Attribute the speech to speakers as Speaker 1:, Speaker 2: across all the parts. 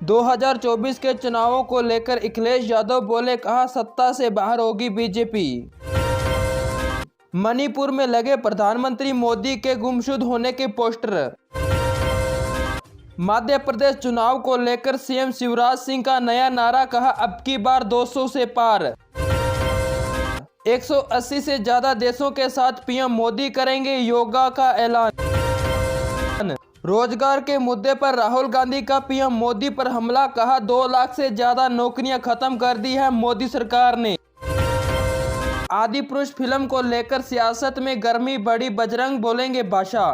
Speaker 1: 2024 के चुनावों को लेकर अखिलेश यादव बोले, कहा सत्ता से बाहर होगी बीजेपी। मणिपुर में लगे प्रधानमंत्री मोदी के गुमशुद होने के पोस्टर। मध्य प्रदेश चुनाव को लेकर सीएम शिवराज सिंह का नया नारा, कहा अब की बार 200 से पार। 180 से ज्यादा देशों के साथ पीएम मोदी करेंगे योगा का ऐलान। रोजगार के मुद्दे पर राहुल गांधी का पीएम मोदी पर हमला, कहा 2 लाख से ज्यादा नौकरियां खत्म कर दी है मोदी सरकार ने। आदिपुरुष फिल्म को लेकर सियासत में गर्मी बढ़ी, बजरंग बोलेंगे भाषा।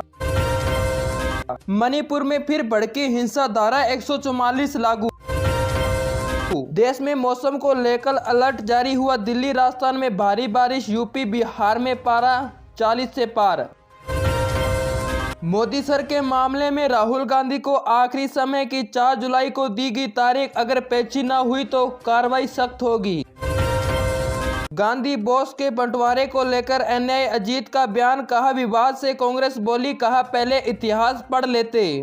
Speaker 1: मणिपुर में फिर भड़की हिंसा, धारा 144 लागू। देश में मौसम को लेकर अलर्ट जारी हुआ, दिल्ली राजस्थान में भारी बारिश, यूपी बिहार में पारा 40 से पार। मोदी सर के मामले में राहुल गांधी को आखिरी समय की 4 जुलाई को दी गई तारीख, अगर पेशी न हुई तो कार्रवाई सख्त होगी। गांधी बॉस के बंटवारे को लेकर एनआई अजीत का बयान, कहा विवाद से कांग्रेस बोली, कहा पहले इतिहास पढ़ लेते।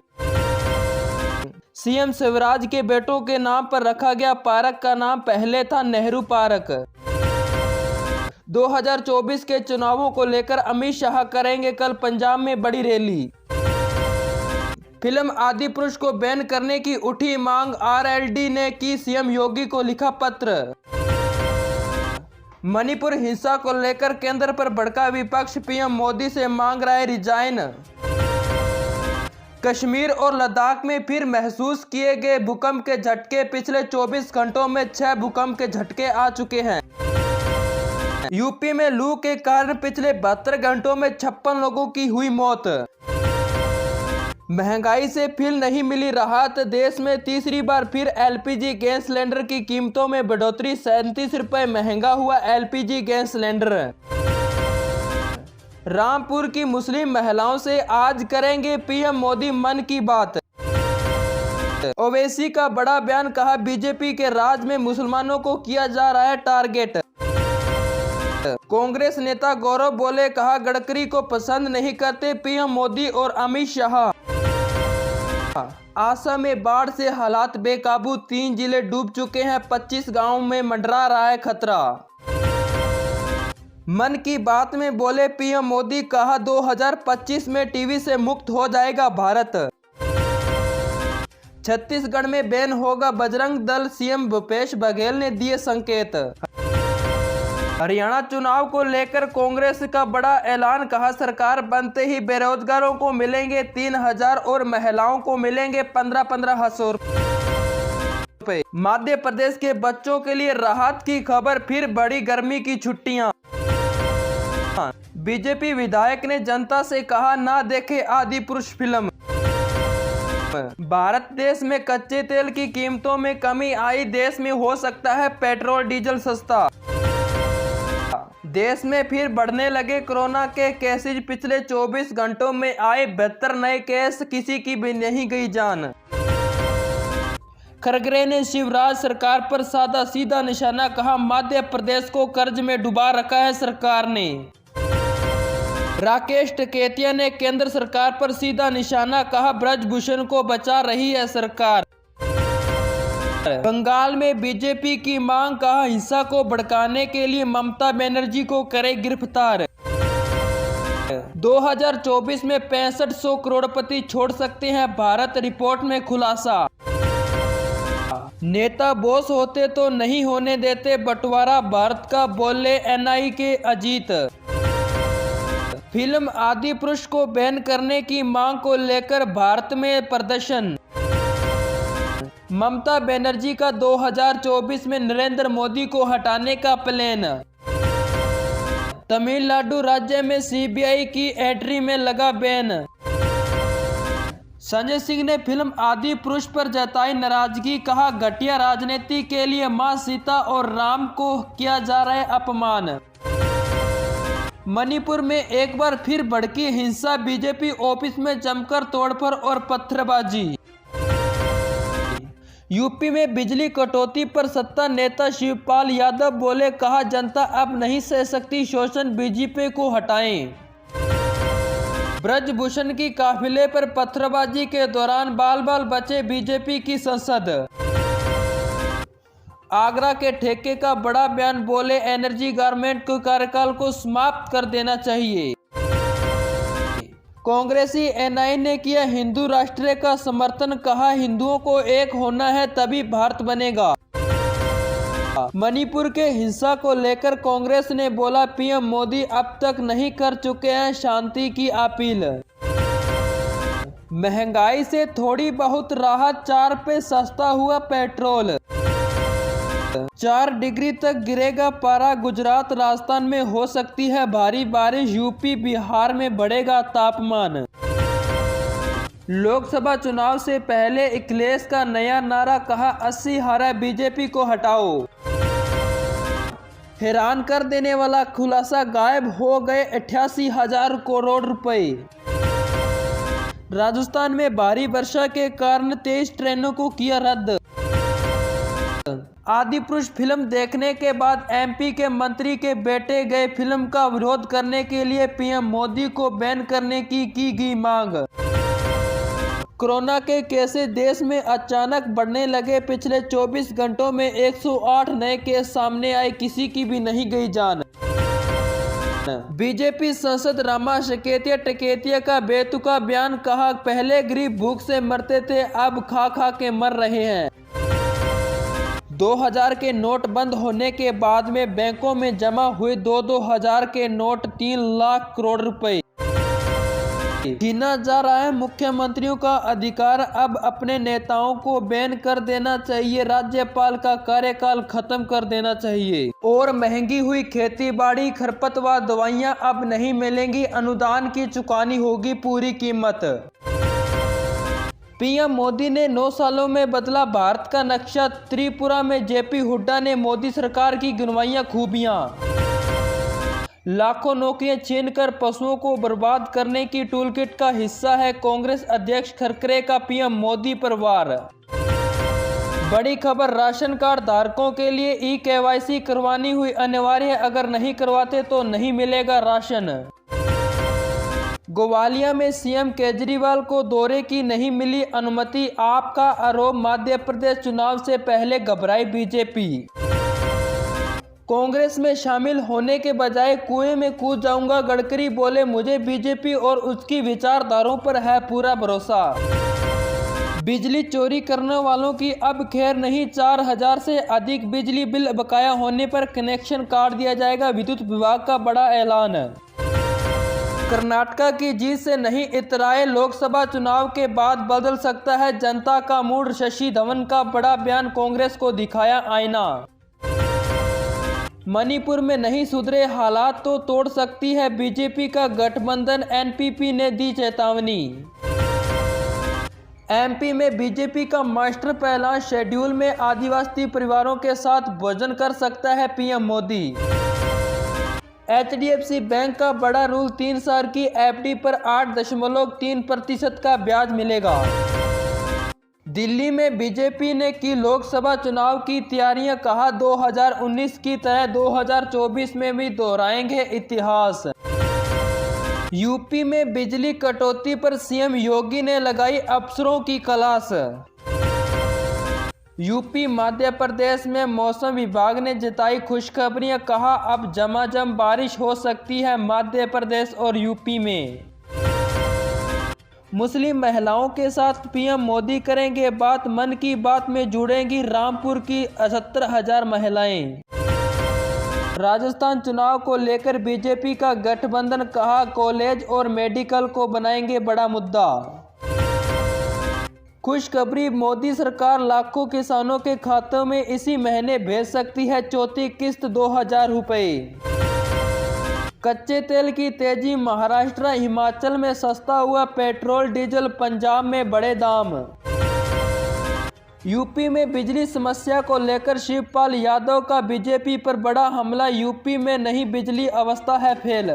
Speaker 1: सीएम शिवराज के बेटों के नाम पर रखा गया पार्क का नाम पहले था नेहरू पार्क। 2024 के चुनावों को लेकर अमित शाह करेंगे कल पंजाब में बड़ी रैली। फिल्म आदिपुरुष को बैन करने की उठी मांग, आरएलडी ने की सीएम योगी को लिखा पत्र। मणिपुर हिंसा को लेकर केंद्र पर भड़का विपक्ष, पीएम मोदी से मांग रहा है रिजाइन। कश्मीर और लद्दाख में फिर महसूस किए गए भूकंप के झटके, पिछले 24 घंटों में 6 भूकंप के झटके आ चुके हैं। यूपी में लू के कारण पिछले 72 घंटों में 56 लोगों की हुई मौत। महंगाई से फिर नहीं मिली राहत, देश में तीसरी बार फिर एलपीजी गैस सिलेंडर की कीमतों में बढ़ोतरी, 37 रुपए महंगा हुआ एलपीजी गैस सिलेंडर। रामपुर की मुस्लिम महिलाओं से आज करेंगे पीएम मोदी मन की बात। ओवैसी का बड़ा बयान, कहा बीजेपी के राज में मुसलमानों को किया जा रहा है टारगेट। कांग्रेस नेता गौरव बोले, कहा गडकरी को पसंद नहीं करते पीएम मोदी और अमित शाह। आसाम में बाढ़ से हालात बेकाबू, 3 जिले डूब चुके हैं, 25 गांवों में मंडरा रहा है खतरा। मन की बात में बोले पीएम मोदी, कहा 2025 में टीवी से मुक्त हो जाएगा भारत। छत्तीसगढ़ में बैन होगा बजरंग दल, सीएम भूपेश बघेल ने दिए संकेत। हरियाणा चुनाव को लेकर कांग्रेस का बड़ा ऐलान, कहा सरकार बनते ही बेरोजगारों को मिलेंगे 3000 और महिलाओं को मिलेंगे 15-1500 रुपए। मध्य प्रदेश के बच्चों के लिए राहत की खबर, फिर बड़ी गर्मी की छुट्टियां। बीजेपी विधायक ने जनता से कहा ना देखे आदिपुरुष फिल्म। भारत देश में कच्चे तेल की कीमतों में कमी आई, देश में हो सकता है पेट्रोल डीजल सस्ता। देश में फिर बढ़ने लगे कोरोना के केसेज, पिछले 24 घंटों में आए 72 नए केस, किसी की भी नहीं गई जान। खड़गे ने शिवराज सरकार पर साधा सीधा निशाना, कहा मध्य प्रदेश को कर्ज में डुबा रखा है सरकार ने। राकेश टिकैतिया ने केंद्र सरकार पर सीधा निशाना, कहा ब्रजभूषण को बचा रही है सरकार। बंगाल में बीजेपी की मांग, कहा हिंसा को भड़काने के लिए ममता बनर्जी को करे गिरफ्तार। 2024 में 6500 करोड़पति छोड़ सकते हैं भारत, रिपोर्ट में खुलासा। नेता बॉस होते तो नहीं होने देते बंटवारा भारत का, बोले एनआई के अजीत। फिल्म आदिपुरुष को बैन करने की मांग को लेकर भारत में प्रदर्शन। ममता बनर्जी का 2024 में नरेंद्र मोदी को हटाने का प्लान। तमिलनाडु राज्य में सीबीआई की एंट्री में लगा बैन। संजय सिंह ने फिल्म आदिपुरुष पर जताई नाराजगी, कहा घटिया राजनीति के लिए मां सीता और राम को किया जा रहा है अपमान। मणिपुर में एक बार फिर भड़की हिंसा, बीजेपी ऑफिस में जमकर तोड़फोड़ और पत्थरबाजी। यूपी में बिजली कटौती पर सत्ता नेता शिवपाल यादव बोले, कहा जनता अब नहीं सह सकती शोषण, बीजेपी को हटाएं। ब्रजभूषण की काफिले पर पत्थरबाजी के दौरान बाल बाल बचे बीजेपी की सांसद। आगरा के ठेके का बड़ा बयान, बोले एनर्जी गारमेंट के कार्यकाल को समाप्त कर देना चाहिए। कांग्रेसी एनआई ने किया हिंदू राष्ट्र का समर्थन, कहा हिंदुओं को एक होना है तभी भारत बनेगा। मणिपुर के हिंसा को लेकर कांग्रेस ने बोला पीएम मोदी अब तक नहीं कर चुके हैं शांति की अपील। महंगाई से थोड़ी बहुत राहत, 4 पे सस्ता हुआ पेट्रोल। 4 डिग्री तक गिरेगा पारा, गुजरात राजस्थान में हो सकती है भारी बारिश, यूपी बिहार में बढ़ेगा तापमान। लोकसभा चुनाव से पहले अखिलेश का नया नारा, कहा 80 हारा बीजेपी को हटाओ। हैरान कर देने वाला खुलासा, गायब हो गए 88,000 करोड़ रुपए। राजस्थान में भारी वर्षा के कारण 23 ट्रेनों को किया रद्द। आदिपुरुष फिल्म देखने के बाद एमपी के मंत्री के बेटे गए फिल्म का विरोध करने के लिए, पीएम मोदी को बैन करने की गई मांग। कोरोना के केसेस देश में अचानक बढ़ने लगे, पिछले 24 घंटों में 108 नए केस सामने आए, किसी की भी नहीं गई जान। बीजेपी सांसद रामा शकेतिया टेकेतिया का बेतुका बयान, कहा पहले गरीब भूख से मरते थे अब खा खा के मर रहे हैं। 2000 के नोट बंद होने के बाद में बैंकों में जमा हुए 2-2 हजार के नोट 3 लाख करोड़ रुपए। गिना जा रहा है मुख्यमंत्रियों का अधिकार, अब अपने नेताओं को बैन कर देना चाहिए, राज्यपाल का कार्यकाल खत्म कर देना चाहिए। और महंगी हुई खेती बाड़ी, खरपतवार दवाइयां अब नहीं मिलेंगी, अनुदान की चुकानी होगी पूरी कीमत। पीएम मोदी ने 9 सालों में बदला भारत का नक्शा, त्रिपुरा में जेपी हुड्डा ने मोदी सरकार की गिनवाइयां खूबियां। लाखों नौकरियां छीनकर पशुओं को बर्बाद करने की टूलकिट का हिस्सा है कांग्रेस अध्यक्ष खड़गे का पीएम मोदी परिवार। बड़ी खबर, राशन कार्ड धारकों के लिए ई-केवाईसी करवानी हुई अनिवार्य, अगर नहीं करवाते तो नहीं मिलेगा राशन। ग्वालियर में सीएम केजरीवाल को दौरे की नहीं मिली अनुमति, आपका आरोप, मध्य प्रदेश चुनाव से पहले घबराई बीजेपी। कांग्रेस में शामिल होने के बजाय कुएं में कूद जाऊंगा, गडकरी बोले मुझे बीजेपी और उसकी विचारधाराओं पर है पूरा भरोसा। बिजली चोरी करने वालों की अब खैर नहीं, 4000 से अधिक बिजली बिल बकाया होने पर कनेक्शन काट दिया जाएगा, विद्युत विभाग का बड़ा ऐलान। कर्नाटक की जीत से नहीं इतराए, लोकसभा चुनाव के बाद बदल सकता है जनता का मूड, शशि धवन का बड़ा बयान, कांग्रेस को दिखाया आईना। मणिपुर में नहीं सुधरे हालात तो तोड़ सकती है बीजेपी का गठबंधन, एनपीपी ने दी चेतावनी। एमपी में बीजेपी का मास्टर प्लान, शेड्यूल में आदिवासी परिवारों के साथ भोजन कर सकता है पीएम मोदी। एचडीएफसी बैंक का बड़ा रूल, 3 साल की एफडी पर 8.3% का ब्याज मिलेगा। दिल्ली में बीजेपी ने की लोकसभा चुनाव की तैयारियां, कहा 2019 की तरह 2024 में भी दोहराएंगे इतिहास। यूपी में बिजली कटौती पर सीएम योगी ने लगाई अफसरों की क्लास। यूपी मध्य प्रदेश में मौसम विभाग ने जताई खुशखबरियां, कहा अब झमाझम बारिश हो सकती है मध्य प्रदेश और यूपी में। मुस्लिम महिलाओं के साथ पीएम मोदी करेंगे बात, मन की बात में जुड़ेंगी रामपुर की 78,000 महिलाएं। राजस्थान चुनाव को लेकर बीजेपी का गठबंधन, कहा कॉलेज और मेडिकल को बनाएंगे बड़ा मुद्दा। खुशखबरी, मोदी सरकार लाखों किसानों के खातों में इसी महीने भेज सकती है चौथी किस्त 2000 रुपए। कच्चे तेल की तेजी, महाराष्ट्र हिमाचल में सस्ता हुआ पेट्रोल डीजल, पंजाब में बढ़े दाम। यूपी में बिजली समस्या को लेकर शिवपाल यादव का बीजेपी पर बड़ा हमला, यूपी में नहीं बिजली अवस्था है फेल।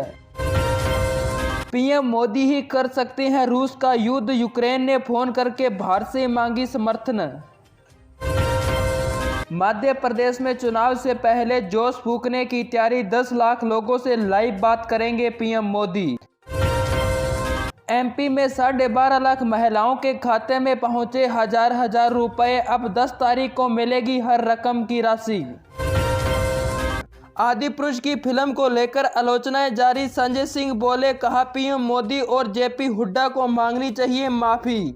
Speaker 1: पीएम मोदी ही कर सकते हैं रूस का युद्ध, यूक्रेन ने फोन करके भारत से मांगी समर्थन। मध्य प्रदेश में चुनाव से पहले जोश फूंकने की तैयारी, 10 लाख लोगों से लाइव बात करेंगे पीएम मोदी। एमपी में 12.5 लाख महिलाओं के खाते में पहुंचे हजार रुपए। अब 10 तारीख को मिलेगी हर रकम की राशि। आदि पुरुष की फिल्म को लेकर आलोचनाएं जारी। संजय सिंह बोले, कहा पीएम मोदी और जेपी हुड्डा को मांगनी चाहिए माफी।